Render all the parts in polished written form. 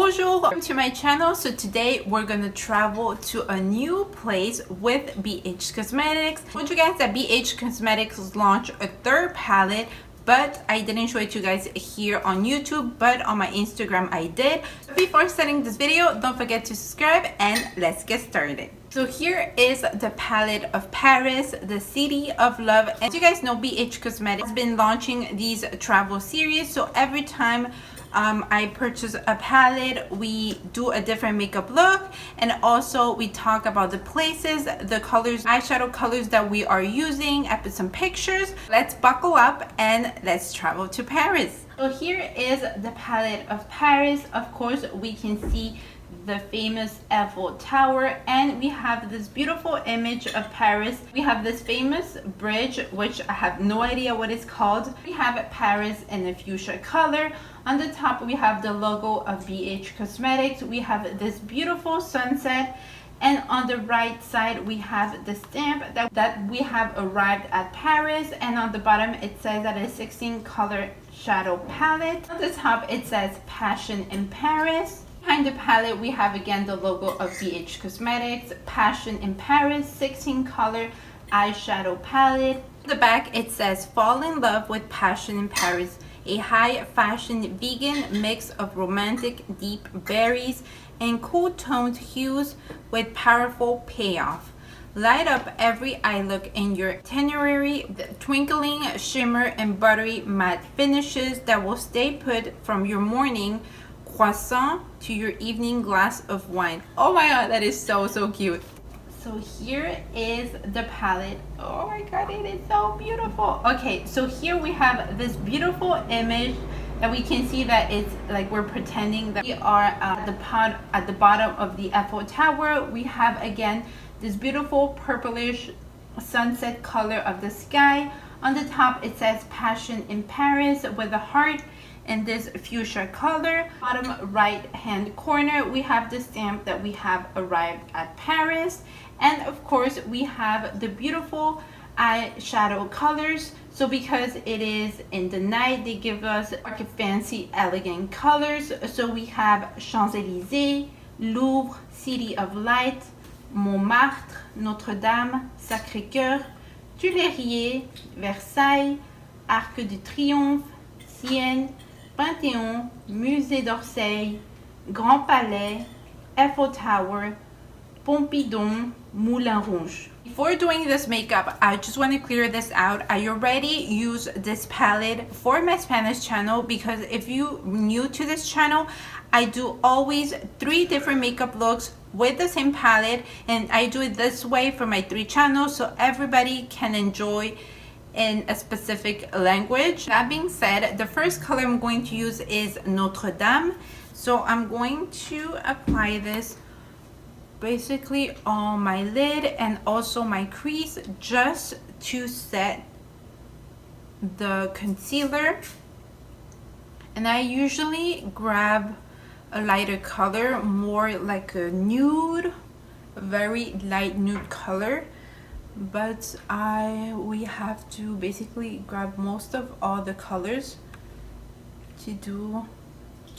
Bonjour, welcome to my channel. So today we're gonna travel to a new place with BH Cosmetics. I told you guys that BH Cosmetics launched a third palette, but I didn't show it to you guys here on YouTube, but on my Instagram I did. Before starting this video, don't forget to subscribe and let's get started. So here is the palette of Paris, the city of love. As you guys know, BH Cosmetics has been launching these travel series. So every time I purchase a palette, we do a different makeup look, and also we talk about the places, the colors, eyeshadow colors that we are using. I put some pictures. Let's buckle up and let's travel to Paris. So here is the palette of Paris. Of course, we can see the famous Eiffel Tower, and we have this beautiful image of Paris. We have this famous bridge, which I have no idea what it's called. We have Paris in a fuchsia color. On the top we have the logo of BH Cosmetics. We have this beautiful sunset, and on the right side we have the stamp that we have arrived at Paris, and on the bottom it says that it's 16 color shadow palette. On the top it says Passion in Paris. Behind the palette we have again the logo of BH Cosmetics, Passion in Paris, 16 color eyeshadow palette. On the back it says Fall in Love with Passion in Paris, a high fashion vegan mix of romantic deep berries and cool toned hues with powerful payoff. Light up every eye look in your itinerary, the twinkling shimmer and buttery matte finishes that will stay put from your morning croissant to your evening glass of wine. Oh my god, that is so cute. So here is the palette. Oh my god, it is so beautiful. Okay, so here we have this beautiful image that we can see that it's like we're pretending that we are at the bottom of the Eiffel Tower. We have again this beautiful purplish sunset color of the sky. On the top it says Passion in Paris with a heart in this fuchsia color. Bottom right hand corner we have the stamp that we have arrived at Paris, and of course we have the beautiful eyeshadow colors. So because it is in the night, they give us like fancy elegant colors. So we have Champs-Élysées, Louvre, City of Light, Montmartre, Notre Dame, Sacré-Cœur, Tuileries, Versailles, Arc de Triomphe, Sienne, Panthéon, Musée d'Orsay, Grand Palais, Eiffel Tower, Pompidou, Moulin Rouge. Before doing this makeup, I just want to clear this out. I already use this palette for my Spanish channel, because if you're new to this channel, I do always 3 different makeup looks with the same palette, and I do it this way for my 3 channels so everybody can enjoy in a specific language. That being said, the first color I'm going to use is Notre Dame. So I'm going to apply this basically on my lid and also my crease, just to set the concealer. And I usually grab a lighter color, more like a nude, a very light nude color, but we have to basically grab most of all the colors to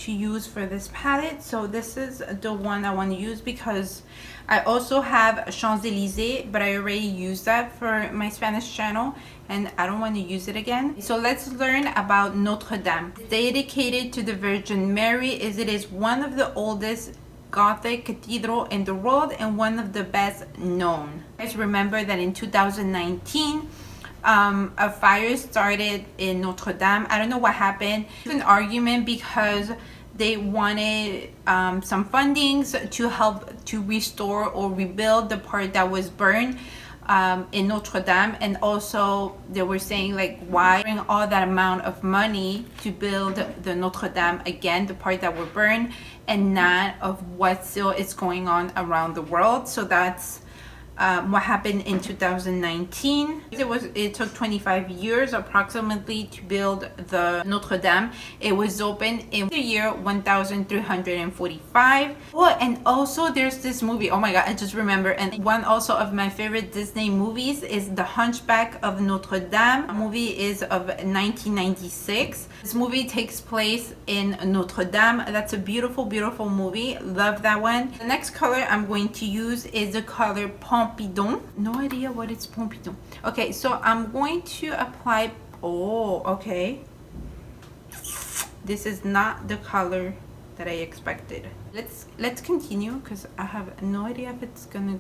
use for this palette. So this is the one I want to use, because I also have Champs-Élysées, but I already used that for my Spanish channel and I don't want to use it again. So let's learn about Notre Dame. It's dedicated to the Virgin Mary, as it is one of the oldest Gothic cathedral in the world and one of the best known. Guys, remember that in 2019 a fire started in Notre Dame. I don't know what happened. It's an argument because they wanted some fundings to help to restore or rebuild the part that was burned in Notre Dame, and also they were saying like, why bring all that amount of money to build the Notre Dame again, the part that were burned, and not of what still is going on around the world. So that's what happened in 2019. It took 25 years approximately to build the Notre Dame. It was opened in the year 1345. Oh, and also there's this movie, oh my god, I just remember, and one also of my favorite Disney movies is The Hunchback of Notre Dame. The movie is of 1996. This movie takes place in Notre Dame. That's a beautiful, beautiful movie. Love that one. The next color I'm going to use is the color Pompidon. No idea what it's Pompidon. Okay, so I'm going to apply, oh, okay. This is not the color that I expected. Let's continue because I have no idea if it's gonna.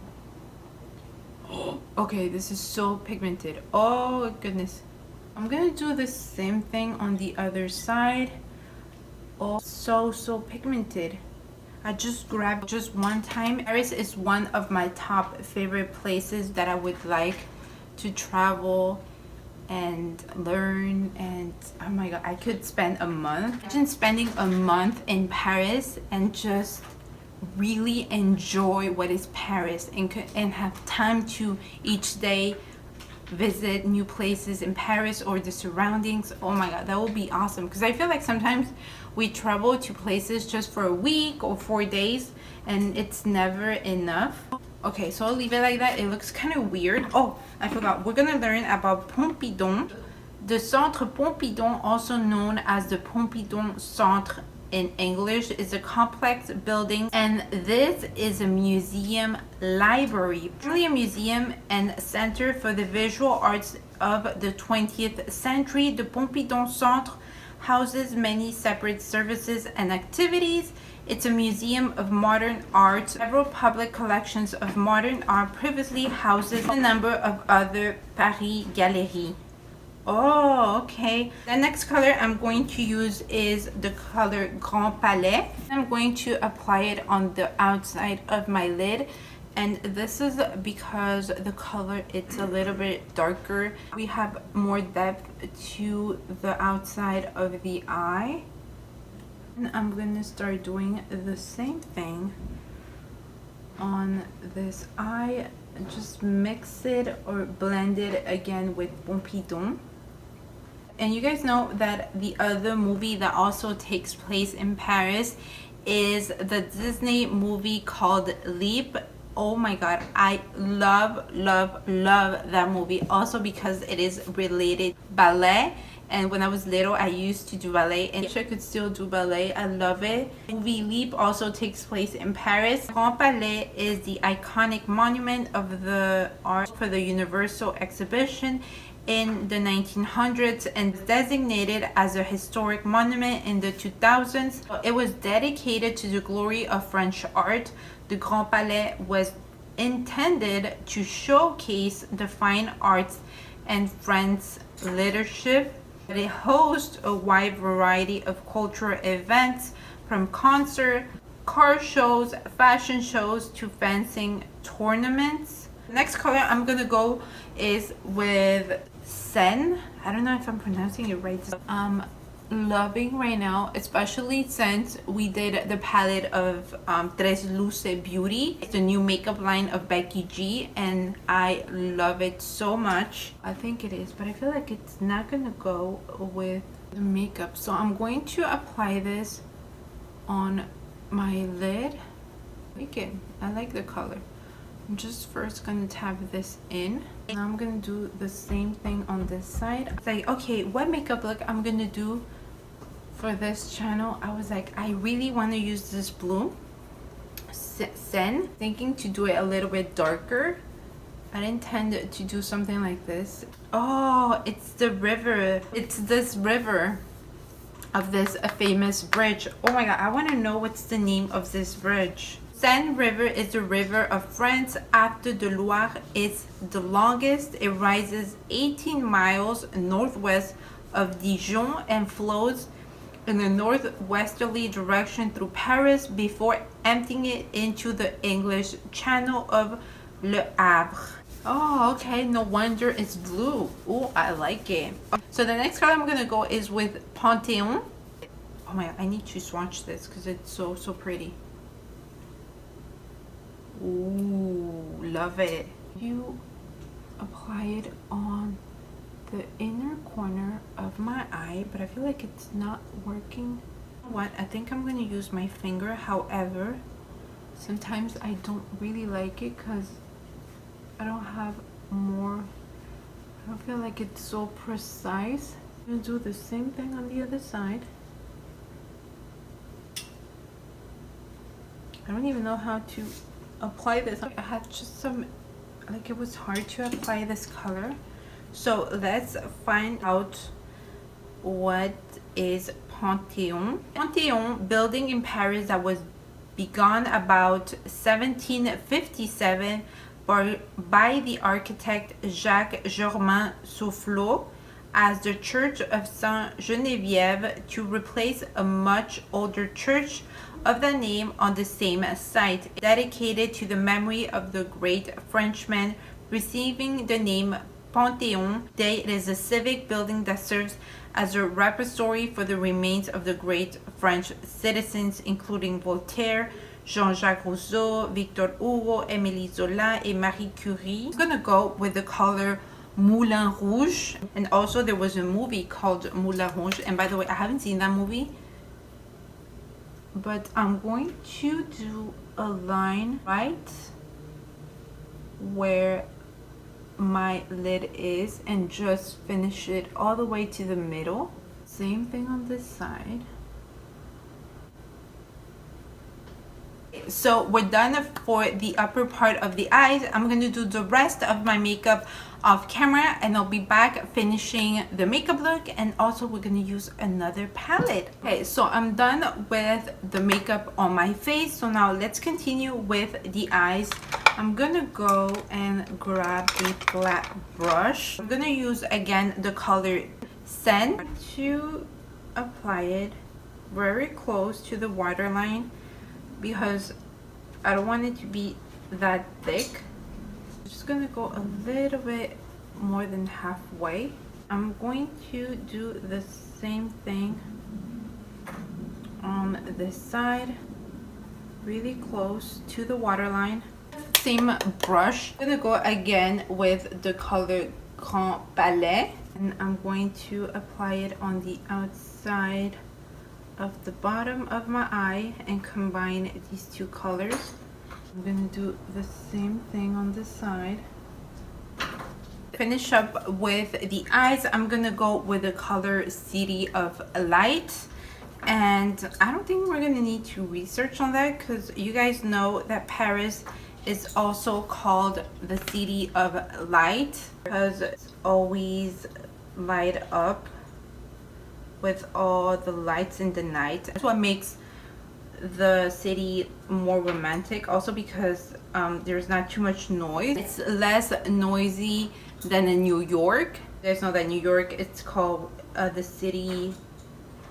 Okay, this is so pigmented. Oh goodness. I'm gonna do the same thing on the other side. Oh, so pigmented. I just grabbed just one time. Paris is one of my top favorite places that I would like to travel and learn, and oh my god, I could spend a month. Imagine spending a month in Paris and just really enjoy what is Paris and have time to each day visit new places in Paris or the surroundings. Oh my god, that would be awesome, because I feel like sometimes we travel to places just for a week or 4 days and it's never enough. Okay, so I'll leave it like that. It looks kind of weird. Oh, I forgot. We're gonna learn about Pompidon. The Centre Pompidon, also known as the Pompidon Centre in English, is a complex building, and this is a museum library. Really a museum and center for the visual arts of the 20th century. The Pompidon Centre houses many separate services and activities. It's a museum of modern art. Several public collections of modern art previously houses a number of other Paris Galeries. Oh, okay. The next color I'm going to use is the color Grand Palette. I'm going to apply it on the outside of my lid. And this is because the color, it's a little bit darker. We have more depth to the outside of the eye. And I'm gonna start doing the same thing on this eye. Just mix it or blend it again with Pompidon. And you guys know that the other movie that also takes place in Paris is the Disney movie called Leap. Oh my god, I love that movie, also because it is related ballet. And when I was little, I used to do ballet, and I wish I could still do ballet. I love it. The movie Leap also takes place in Paris. Grand Palais is the iconic monument of the art for the Universal Exhibition in the 1900s and designated as a historic monument in the 2000s. It was dedicated to the glory of French art. The Grand Palais was intended to showcase the fine arts and French literature. It hosts a wide variety of cultural events, from concert, car shows, fashion shows to fencing tournaments. The next color I'm gonna go is with Celin. I don't know if I'm pronouncing it right. I'm loving right now, especially since we did the palette of Tres Luce Beauty. It's the new makeup line of Becky G, and I love it so much. I think it is, but I feel like it's not gonna go with the makeup. So I'm going to apply this on my lid. I like the color. I'm just first gonna tap this in. Now I'm gonna do the same thing on this side. It's like, okay, what makeup look I'm gonna do for this channel? I was like, I really want to use this blue Celin, thinking to do it a little bit darker. I intend to do something like this. Oh, it's the river. It's this river of this famous bridge. Oh my god, I want to know what's the name of this bridge. Seine River is the river of France after the Loire. It's the longest. It rises 18 miles northwest of Dijon and flows in a northwesterly direction through Paris before emptying it into the English Channel of Le Havre. Oh, okay, no wonder it's blue. Oh, I like it. So the next color I'm gonna go is with Panthéon. Oh my god, I need to swatch this because it's so pretty. Ooh, love it. You apply it on the inner corner of my eye, but I feel like it's not working. What, I think I'm gonna use my finger. However, sometimes I don't really like it because I don't have more, I don't feel like it's so precise. I'm gonna do the same thing on the other side. I don't even know how to apply this. I had just some, like, it was hard to apply this color. So let's find out what is Panthéon. Panthéon, building in Paris that was begun about 1757 by the architect Jacques Germain Soufflot as the Church of Saint Geneviève to replace a much older church of the name on the same site, dedicated to the memory of the great Frenchman receiving the name Panthéon. Today it is a civic building that serves as a repository for the remains of the great French citizens, including Voltaire, Jean-Jacques Rousseau, Victor Hugo, Émile Zola, and Marie Curie. I'm gonna go with the color Moulin Rouge, and also there was a movie called Moulin Rouge, and by the way, I haven't seen that movie, but I'm going to do a line right where my lid is and just finish it all the way to the middle. Same thing on this side. So we're done for the upper part of the eyes. I'm going to do the rest of my makeup off camera, and I'll be back finishing the makeup look, and also we're going to use another palette. Okay, so I'm done with the makeup on my face. So now let's continue with the eyes. I'm gonna go and grab a flat brush. I'm gonna use again the color Celin to apply it very close to the waterline because I don't want it to be that thick. I'm just gonna go a little bit more than halfway. I'm going to do the same thing on this side, really close to the waterline. Same brush. I'm gonna go again with the color Grand Palette, and I'm going to apply it on the outside of the bottom of my eye and combine these two colors. I'm gonna do the same thing on this side. Finish up with the eyes. I'm gonna go with the color City of Light, and I don't think we're gonna need to research on that because you guys know that Paris is also called the City of Light because it's always light up with all the lights in the night. That's what makes the city more romantic, also because there's not too much noise. It's less noisy than in New York. You guys know that New York, it's called the city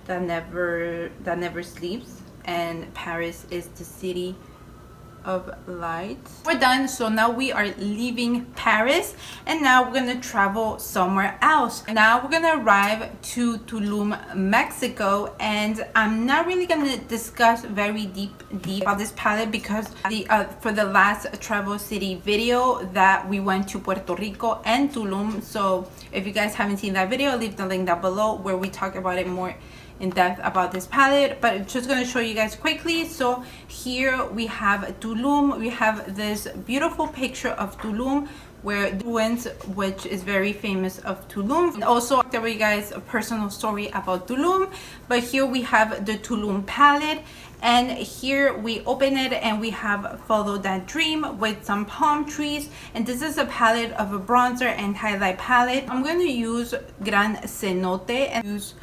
that never sleeps, and Paris is the city of light. We're done, so now we are leaving Paris, and now we're gonna travel somewhere else. Now we're gonna arrive to Tulum, Mexico, and I'm not really gonna discuss very deep about this palette because for the last travel city video that we went to Puerto Rico and Tulum. So if you guys haven't seen that video, I'll leave the link down below where we talk about it more in depth about this palette, but just going to show you guys quickly. So here we have Tulum. We have this beautiful picture of Tulum where the ruins, which is very famous of Tulum, and also I'll tell you guys a personal story about Tulum. But here we have the Tulum palette, and here we open it and we have Follow That Dream with some palm trees, and this is a palette of a bronzer and highlight palette. I'm going to use Gran Cenote and use,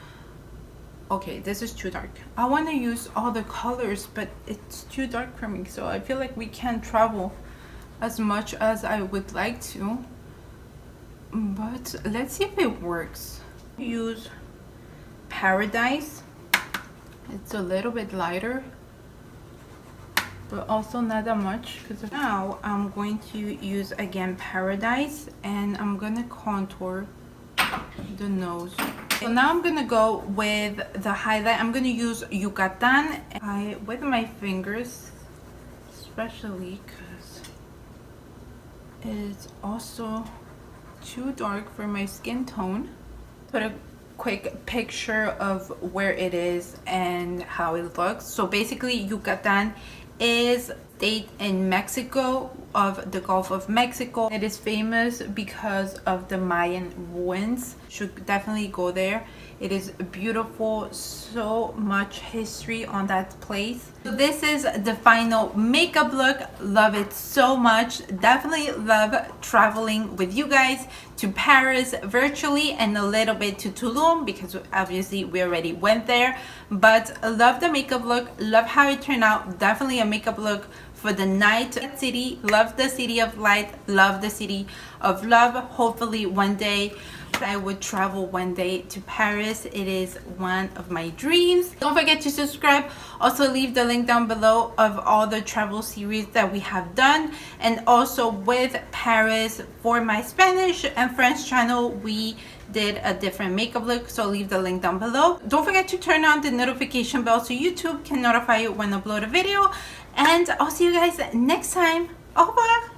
okay, this is too dark. I want to use all the colors, but it's too dark for me, so I feel like we can't travel as much as I would like to, but let's see if it works. Use Paradise. It's a little bit lighter, but also not that much. Because now I'm going to use again Paradise, and I'm gonna contour the nose. So now I'm gonna go with the highlight. I'm gonna use Yucatan with my fingers, especially because is also too dark for my skin tone. Put a quick picture of where it is and how it looks. So basically Yucatan is state in Mexico of the Gulf of Mexico. It is famous because of the Mayan ruins. Should definitely go there. It is beautiful, so much history on that place. So this is the final makeup look. Love it so much. Definitely love traveling with you guys to Paris virtually and a little bit to Tulum because obviously we already went there. But love the makeup look, love how it turned out. Definitely a makeup look for the night city. Love the city of light, love the city of love. Hopefully one day I would travel one day to Paris. It is one of my dreams. Don't forget to subscribe. Also leave the link down below of all the travel series that we have done, and also with Paris for my Spanish and French channel we did a different makeup look, so leave the link down below. Don't forget to turn on the notification bell so YouTube can notify you when I upload a video, and I'll see you guys next time. Au revoir.